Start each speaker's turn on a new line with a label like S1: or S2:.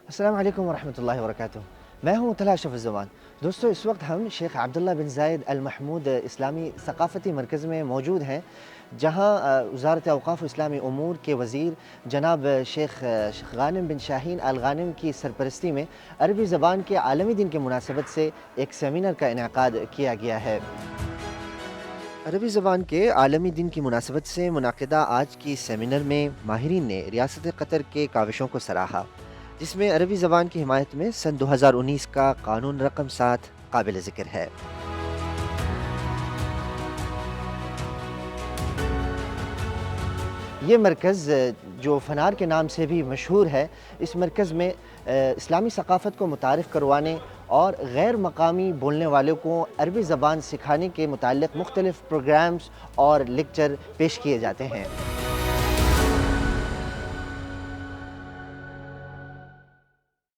S1: अस्सलाम वालेकुम वरहमतुल्लाहि वबरकातुहू। मैं हूँ तलहा शफ़ुज़्ज़मान। दोस्तों, इस वक्त हम शेख अब्दुल्ला बिन ज़ायद अल महमूद इस्लामी सक़ाफ़ती मरकज़ में मौजूद हैं, जहाँ वज़ारत औक़ाफ़ इस्लामी उमूर के वज़ीर जनाब शेख गानिम बिन शाहीन अल गानिम की सरपरस्ती में अरबी ज़बान के आलमी दिन की मुनासबत से एक सेमिनार का इनेकाद किया गया है। अरबी ज़बान के आलमी दिन की मुनासबत से मुनाकिदा आज की सेमिनार में माहिरीन ने रियासत कतर के काविशों को सराहा, जिसमें अरबी ज़बान की हिमायत में सन 2019 का कानून रकम 7 काबिल ज़िक्र है। ये मरकज़ जो फ़नार के नाम से भी मशहूर है, इस मरकज़ में इस्लामी सक़ाफ़त को मुतारिफ़ करवाने और गैर मकामी बोलने वालों को अरबी ज़बान सिखाने के मुताल्लिक़ मुख्तलिफ़ प्रोग्राम्स और लेक्चर पेश किए जाते हैं।